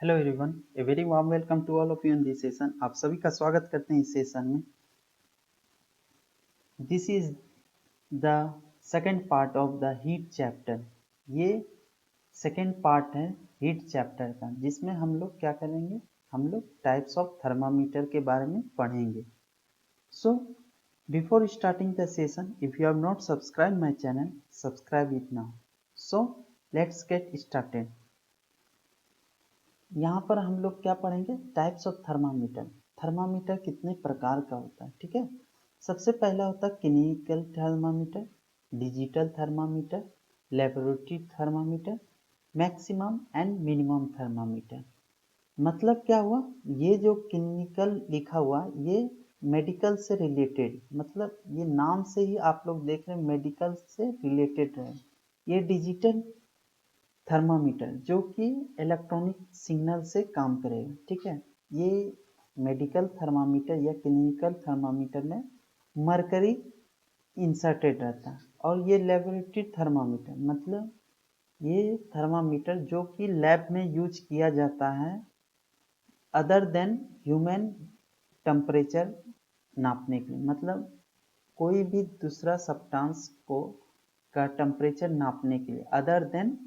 Hello everyone, a very warm welcome to all of you in this session. आप सभी का स्वागत करते हैं इस सेशन में। This is the second part of the heat chapter. ये सेकंड पार्ट है हीट चैप्टर का, जिसमें हम लोग क्या करेंगे, हम लोग टाइप्स ऑफ थर्मामीटर के बारे में पढ़ेंगे। So before starting the session, if you have not subscribe my channel, subscribe it now. So let's get started. यहाँ पर हम लोग क्या पढ़ेंगे, टाइप्स ऑफ थर्मामीटर। थर्मामीटर कितने प्रकार का होता है, ठीक है। सबसे पहला होता है clinical thermometer, digital thermometer, laboratory thermometer, maximum and minimum thermometer. मतलब क्या हुआ, ये जो क्लिनिकल लिखा हुआ ये मेडिकल से रिलेटेड, मतलब ये नाम से ही आप लोग देख रहे हैं मेडिकल से रिलेटेड है। ये डिजिटल थर्मामीटर जो कि इलेक्ट्रॉनिक सिग्नल से काम करेगा, ठीक है। ये मेडिकल थर्मामीटर या क्लिनिकल थर्मामीटर में मरकरी इंसर्टेड रहता है। और ये लेबोरेटरी थर्मामीटर, मतलब ये थर्मामीटर जो कि लैब में यूज किया जाता है अदर देन ह्यूमन टेम्परेचर नापने के लिए, मतलब कोई भी दूसरा सब्सटेंस को का टेम्परेचर नापने के लिए अदर देन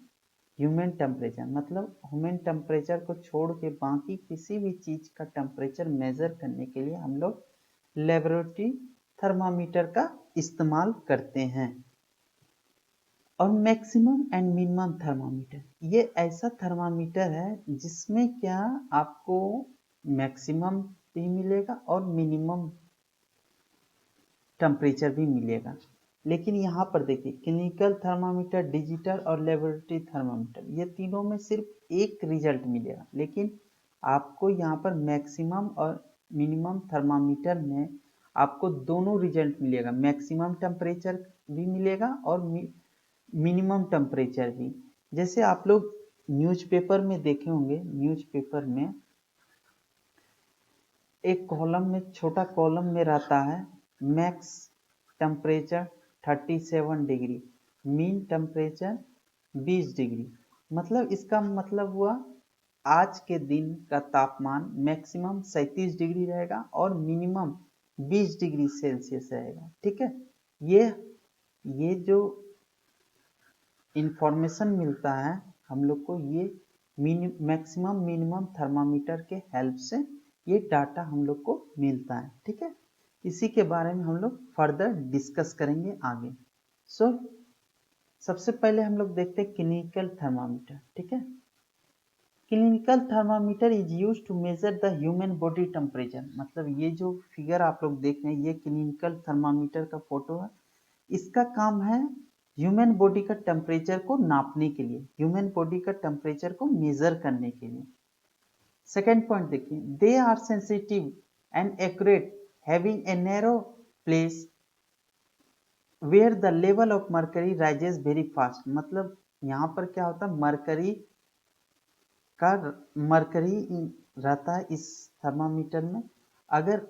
ह्यूमन टेम्परेचर, मतलब ह्यूमन टेम्परेचर को छोड़ के बाकी किसी भी चीज का टेम्परेचर मेजर करने के लिए हम लोग लेबोरेटरी थर्मामीटर का इस्तेमाल करते हैं। और मैक्सिमम एंड मिनिमम थर्मामीटर, ये ऐसा थर्मामीटर है जिसमें क्या आपको मैक्सिमम भी मिलेगा और मिनिमम टेम्परेचर भी मिलेगा। लेकिन यहाँ पर देखिए, क्लिनिकल थर्मामीटर, डिजिटल और लेबोरेटरी थर्मामीटर, ये तीनों में सिर्फ एक रिजल्ट मिलेगा। लेकिन आपको यहाँ पर मैक्सिमम और मिनिमम थर्मामीटर में आपको दोनों रिजल्ट मिलेगा, मैक्सिमम टेम्परेचर भी मिलेगा और मिनिमम टेम्परेचर भी। जैसे आप लोग न्यूज़पेपर में देखे होंगे, न्यूज़पेपर में एक कॉलम में, छोटा कॉलम में रहता है max temperature 37 degree, mean temperature 20 degree. मतलब इसका मतलब हुआ आज के दिन का तापमान मैक्सिमम 37 डिग्री रहेगा और मिनिमम 20 डिग्री सेल्सियस रहेगा, ठीक है। ये जो इंफॉर्मेशन मिलता है हम लोग को, ये मैक्सिमम मिनिमम थर्मामीटर के हेल्प से ये डाटा हम लोग को मिलता है, ठीक है। इसी के बारे में हम लोग फर्दर डिस्कस करेंगे आगे। सो सबसे पहले हम लोग देखते हैं क्लिनिकल थर्मामीटर, ठीक है। Clinical thermometer is use to measure the human body temperature, मतलब ये जो फिगर आप लोग देख रहे हैं ये क्लिनिकल थर्मामीटर का फोटो है। इसका काम है ह्यूमन बॉडी का टेम्परेचर को नापने के लिए, ह्यूमन बॉडी का टेम्परेचर को मेजर करने के लिए। सेकेंड पॉइंट देखिए, they are sensitive and accurate, having a narrow place where the level of mercury rises very fast. मतलब यहाँ पर क्या होता है, मरकरी रहता है इस थर्मामीटर में। अगर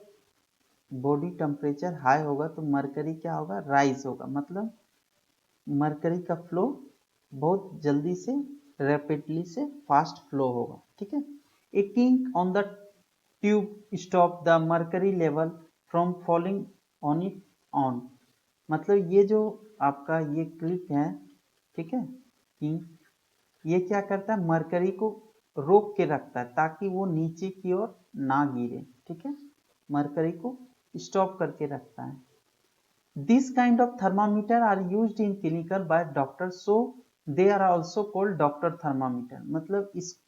बॉडी टेम्परेचर हाई होगा तो मरकरी क्या होगा, राइज होगा, मतलब मरकरी का फ्लो बहुत जल्दी से, रैपिडली से फास्ट फ्लो होगा, ठीक है। A kink on the tube stop the mercury level from falling on it on. मतलब ये जो आपका ये क्लिक है, ठीक है, किंक, ये क्या करता है, मरकरी को रोक के रखता है ताकि वो नीचे की ओर ना गिरे, ठीक है। मरकरी को स्टॉप करके रखता है। These kind of thermometer are used in clinical by doctors, so they are also called doctor thermometer। मतलब इस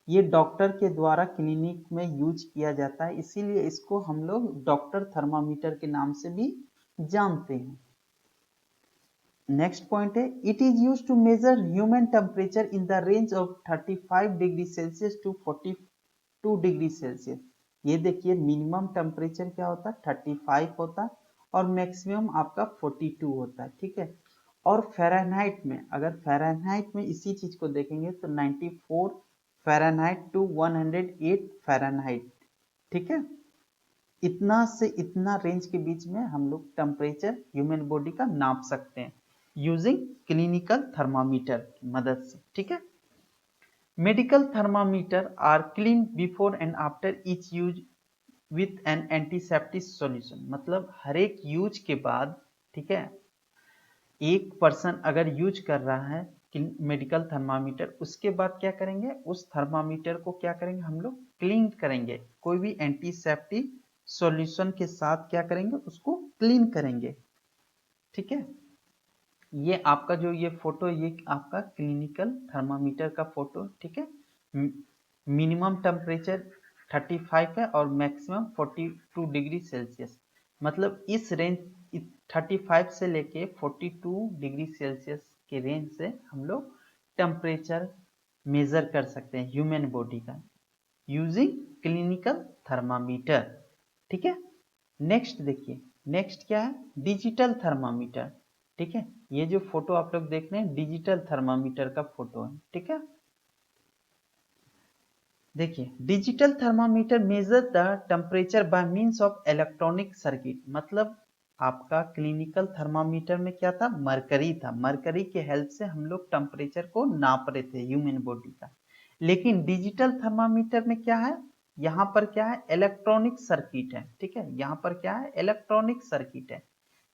ये डॉक्टर के द्वारा क्लिनिक में यूज किया जाता है, इसीलिए इसको हम लोग डॉक्टर थर्मामीटर के नाम से भी जानते हैं। नेक्स्ट पॉइंट है, it is use to measure human temperature in the range of 35 degree Celsius to 42 degree Celsius. ये देखिए मिनिमम टेम्परेचर क्या होता है, 35 होता है और मैक्सिमम आपका 42 होता है, ठीक है। और फ़ारेनहाइट में, अगर फ़ारेनहाइट में इसी चीज को देखेंगे तो 94 फ़ारेनहाइट टू 108 फ़ारेनहाइट, ठीक है। इतना से इतना रेंज के बीच में हम लोग टेम्परेचर ह्यूमन बॉडी का नाप सकते हैं यूजिंग क्लिनिकल थर्मामीटर की मदद से, ठीक है। Medical thermometer are clean before and after each use with an antiseptic solution, मतलब हर एक यूज के बाद, ठीक है, एक पर्सन अगर यूज कर रहा है मेडिकल थर्मामीटर, उसके बाद क्या करेंगे, उस थर्मामीटर को क्या करेंगे हम लोग, क्लीन करेंगे, कोई भी एंटीसेप्टिक सॉल्यूशन के साथ क्या करेंगे, उसको क्लीन करेंगे। ठीक है, ये आपका जो ये फोटो, ये आपका क्लिनिकल थर्मामीटर का फोटो। ठीक है, मिनिमम टेम्परेचर 35 है और मैक्सिमम 42 डिग्री सेल्सियस, मतलब इस रेंज 35 से लेके 42 डिग्री सेल्सियस के रेंज से हम लोग टेम्परेचर मेजर कर सकते हैं ह्यूमन बॉडी का यूजिंग क्लिनिकल थर्मामीटर। ठीक है, नेक्स्ट देखिए, नेक्स्ट क्या है, डिजिटल थर्मामीटर। ठीक है, ये जो फोटो आप लोग देख रहे हैं डिजिटल थर्मामीटर का फोटो है। ठीक है, देखिए digital thermometer major the temperature by means of electronic circuit, मतलब आपका क्लिनिकल थर्मामीटर में क्या था, मरकरी था, मरकरी के हेल्प से हम लोग टेम्परेचर को नाप रहे थे ह्यूमन बॉडी का। लेकिन डिजिटल थर्मामीटर में क्या है, यहाँ पर क्या है, इलेक्ट्रॉनिक सर्किट है। ठीक है, यहाँ पर क्या है, इलेक्ट्रॉनिक सर्किट है,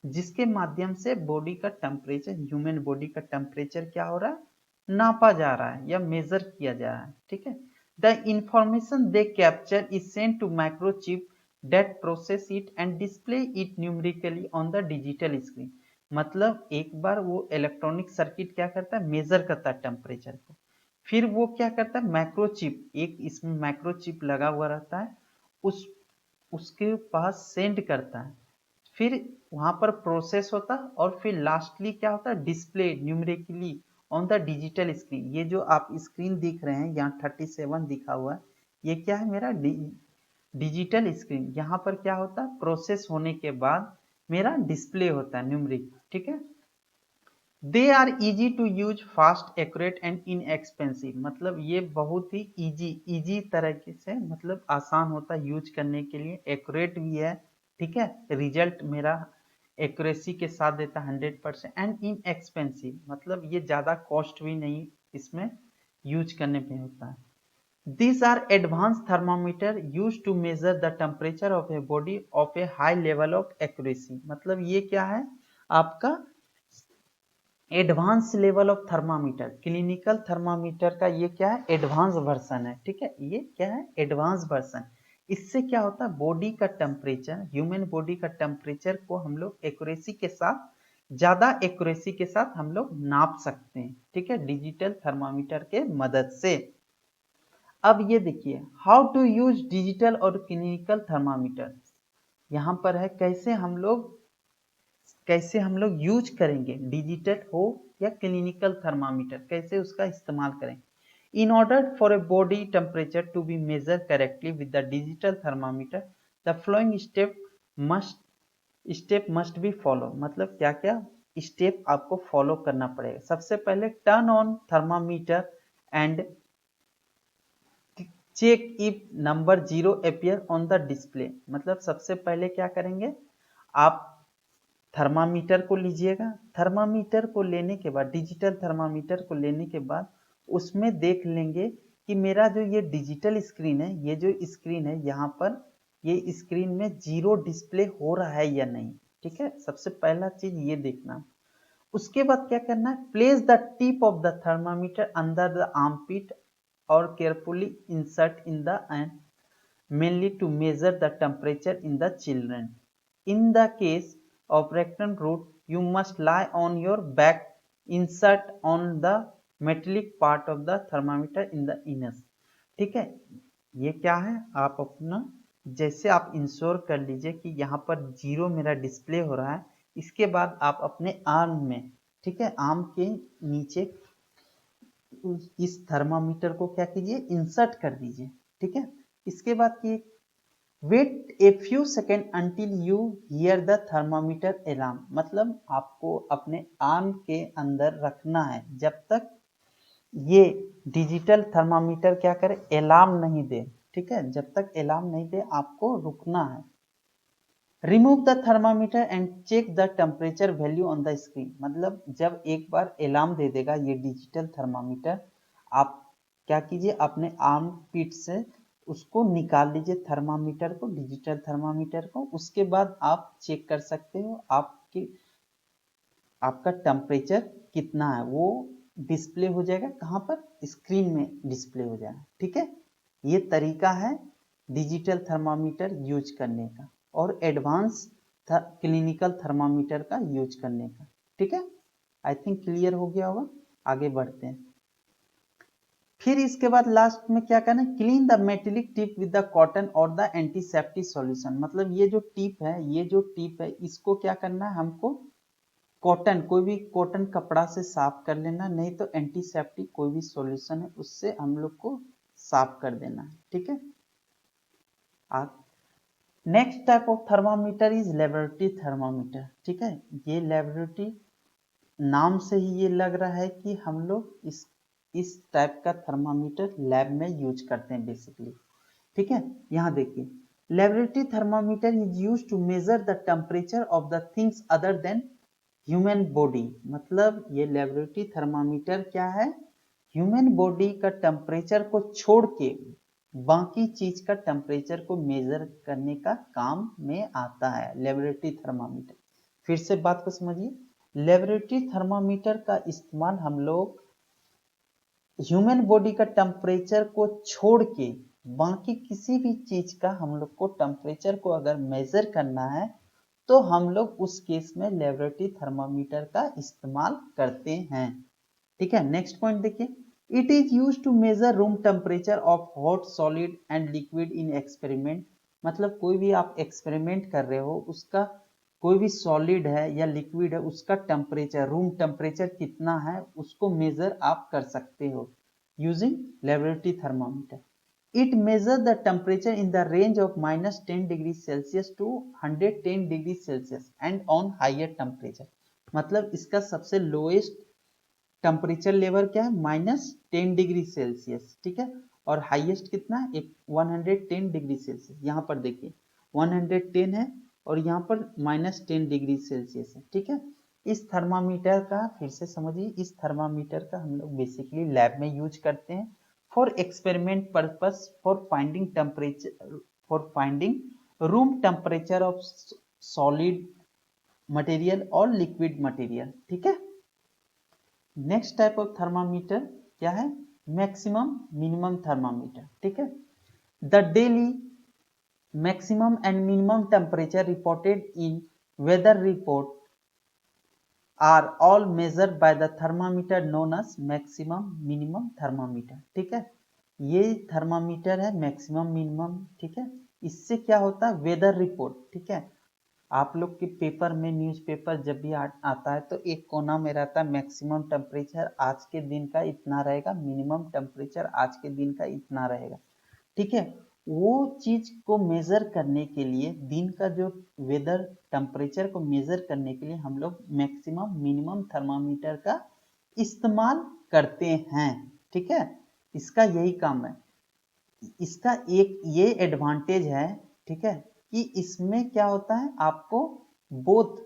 जिसके माध्यम से बॉडी का टेम्परेचर, ह्यूमन बॉडी का टेम्परेचर क्या हो रहा है, नापा जा रहा है या मेजर किया जा रहा है। ठीक है, the information they capture is sent to microchip that process it and display it numerically on the digital screen, मतलब एक बार वो इलेक्ट्रॉनिक सर्किट क्या करता है, मेजर करता है टेम्परेचर को, फिर वो क्या करता है, माइक्रोचिप, एक इसमें माइक्रोचिप लगा हुआ रहता है, उसके पास सेंड करता है, फिर वहां पर प्रोसेस होता है और फिर लास्टली क्या होता है, display numerically on the digital screen. ये जो आप स्क्रीन दिख रहे हैं यहाँ 37 दिखा हुआ है, ये क्या है, मेरा डिजिटल स्क्रीन। यहाँ पर क्या होता है, प्रोसेस होने के बाद मेरा डिस्प्ले होता है न्यूमेरिक। ठीक है, they are easy to use, fast, accurate and inexpensive, मतलब ये बहुत ही इजी तरीके से, मतलब आसान होता है यूज करने के लिए, एक्यूरेट भी है। ठीक है, रिजल्ट मेरा एक्यूरेसी के साथ देता है 100%, एंड इनएक्सपेंसिव, मतलब ये ज़्यादा कॉस्ट भी नहीं इसमें यूज करने पे होता है। These are advanced thermometer used to measure the temperature of a body of a high level of accuracy, मतलब ये क्या है, आपका advance level of thermometer, clinical thermometer का ये क्या है, एडवांस वर्जन है। ठीक है, ये क्या है, एडवांस वर्जन। इससे क्या होता है, बॉडी का टेम्परेचर, ह्यूमन बॉडी का टेम्परेचर को हम लोग एक्यूरेसी के साथ, ज्यादा एक्यूरेसी के साथ हम लोग नाप सकते हैं। ठीक है, डिजिटल थर्मामीटर के मदद से। अब ये देखिए, हाउ टू यूज डिजिटल और क्लिनिकल थर्मामीटर, यहाँ पर है कैसे हम लोग यूज करेंगे, डिजिटल हो या क्लिनिकल थर्मामीटर, कैसे उसका इस्तेमाल करें। In order for a body temperature to be measure correctly with the digital thermometer, the flowing step must be follow, मतलब क्या क्या स्टेप आपको फॉलो करना पड़ेगा। सबसे पहले turn on thermometer and check if number 0 appear on the display, मतलब सबसे पहले क्या करेंगे, आप थर्मामीटर को लीजिएगा, थर्मामीटर को लेने के बाद, डिजिटल थर्मामीटर को लेने के बाद उसमें देख लेंगे कि मेरा जो ये डिजिटल स्क्रीन है, ये जो स्क्रीन है यहाँ पर, ये स्क्रीन में 0 डिस्प्ले हो रहा है या नहीं। ठीक है, सबसे पहला चीज ये देखना। उसके बाद क्या करना है, place the tip of the thermometer under the armpit or carefully insert in the and mainly to measure the temperature in the children. In the case of rectal route, you must lie on your back, insert on the metallic part of the thermometer in the anus. ठीक है, ये क्या है, आप अपना जैसे आप ensure कर लीजिए कि यहाँ पर 0 मेरा डिस्प्ले हो रहा है, इसके बाद आप अपने आर्म में, ठीक है, आर्म के नीचे इस थर्मामीटर को क्या कीजिए, इंसर्ट कर दीजिए। ठीक है, इसके बाद की wait a few seconds until you hear the thermometer alarm, मतलब आपको अपने आर्म के अंदर रखना है जब तक ये डिजिटल थर्मामीटर क्या करे, अलार्म नहीं दे। ठीक है, जब तक अलार्म नहीं दे आपको रुकना है। Remove the thermometer and check the temperature value on the screen, मतलब जब एक बार अलार्म दे देगा ये डिजिटल थर्मामीटर, आप क्या कीजिए, अपने आर्म पिट से उसको निकाल लीजिए थर्मामीटर को, डिजिटल थर्मामीटर को। उसके बाद आप चेक कर सकते हो आपका टेम्परेचर कितना है, वो डिस्प्ले हो जाएगा। कहाँ पर? स्क्रीन में डिस्प्ले हो जाएगा। ठीक है, ये तरीका है डिजिटल थर्मामीटर यूज करने का और एडवांस क्लिनिकल थर्मामीटर का यूज करने का। ठीक है, आई थिंक क्लियर हो गया होगा। आगे बढ़ते हैं। फिर इसके बाद लास्ट में क्या करना है, clean the metallic tip with the cotton और द एंटीसेप्टिक सॉल्यूशन। मतलब ये जो टिप है इसको क्या करना है हमको, कॉटन, कोई भी कॉटन कपड़ा से साफ कर लेना, नहीं तो एंटीसेप्टिक कोई भी सॉल्यूशन है उससे हम लोग को साफ कर देना है। ठीक है, next type of thermometer is laboratory thermometer. ठीक है, ये लेबोरेटरी, नाम से ही ये लग रहा है कि हम लोग इस टाइप का थर्मामीटर लैब में यूज करते हैं बेसिकली। ठीक है, यहाँ देखिए, laboratory thermometer is used to measure the temperature of the things other than human body. मतलब ये लेबोरेटरी थर्मामीटर क्या है, ह्यूमन बॉडी का टेम्परेचर को छोड़ के बाकी चीज का टेम्परेचर को मेजर करने का काम में आता है लेबोरेटरी थर्मामीटर। फिर से बात को समझिए, लेबोरेटरी थर्मामीटर का इस्तेमाल हम लोग ह्यूमन बॉडी का टेम्परेचर को छोड़ के बाकी किसी भी चीज का हम लोग को टेम्परेचर को अगर मेजर करना है तो हम लोग उस केस में लेबोरेटरी थर्मामीटर का इस्तेमाल करते हैं। ठीक है, नेक्स्ट पॉइंट देखिए, it is use to measure room temperature of hot, solid and liquid in experiment. मतलब कोई भी आप एक्सपेरिमेंट कर रहे हो, उसका कोई भी सॉलिड है या लिक्विड है, उसका टेम्परेचर, रूम टेम्परेचर कितना है उसको मेजर आप कर सकते हो using laboratory thermometer. It measures the temperature in the range of -10 degrees Celsius to 110 degrees Celsius and on higher temperature। मतलब इसका सबसे लोएस्ट टेम्परेचर लेवल क्या है, -10 डिग्री सेल्सियस। ठीक है, और हाईएस्ट कितना है, 110 डिग्री सेल्सियस। यहाँ पर देखिए 110 है और यहाँ पर -10 डिग्री सेल्सियस है। ठीक है, इस थर्मामीटर का फिर से समझिए, इस थर्मामीटर का हम लोग बेसिकली लैब में यूज करते हैं for experiment purpose, for finding temperature, for finding room temperature of solid material और लिक्विड मटेरियल। ठीक है, नेक्स्ट टाइप ऑफ थर्मामीटर क्या है, मैक्सिमम मिनिमम थर्मामीटर। ठीक है, the daily maximum and minimum temperature reported in weather report are all measured by the thermometer known as maximum minimum thermometer. ठीक है, ये थर्मामीटर है मैक्सिमम मिनिमम। ठीक है, इससे क्या होता है, वेदर रिपोर्ट। ठीक है, आप लोग के पेपर में, न्यूज़पेपर जब भी आता है तो एक कोना में रहता है मैक्सिमम टेम्परेचर आज के दिन का इतना रहेगा, मिनिमम टेम्परेचर आज के दिन का इतना रहेगा। ठीक है, वो चीज को मेजर करने के लिए, दिन का जो वेदर टेम्परेचर को मेजर करने के लिए हम लोग मैक्सिमम मिनिमम थर्मामीटर का इस्तेमाल करते हैं। ठीक है, इसका यही काम है। इसका एक ये एडवांटेज है, ठीक है, कि इसमें क्या होता है, आपको both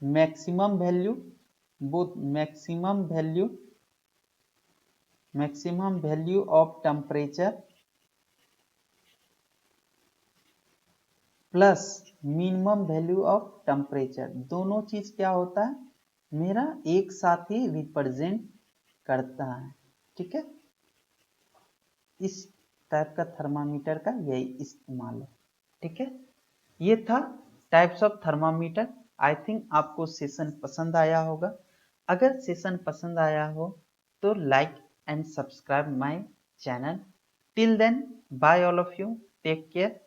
maximum value, both maximum value of temperature plus minimum value of temperature, दोनों चीज क्या होता है, मेरा एक साथ ही रिप्रेजेंट करता है। ठीक है, इस टाइप का थर्मामीटर का यही इस्तेमाल है। ठीक है, ये था types of thermometer. I think आपको सेशन पसंद आया होगा। अगर सेशन पसंद आया हो तो like and subscribe my channel. Till then, bye all of you, take care.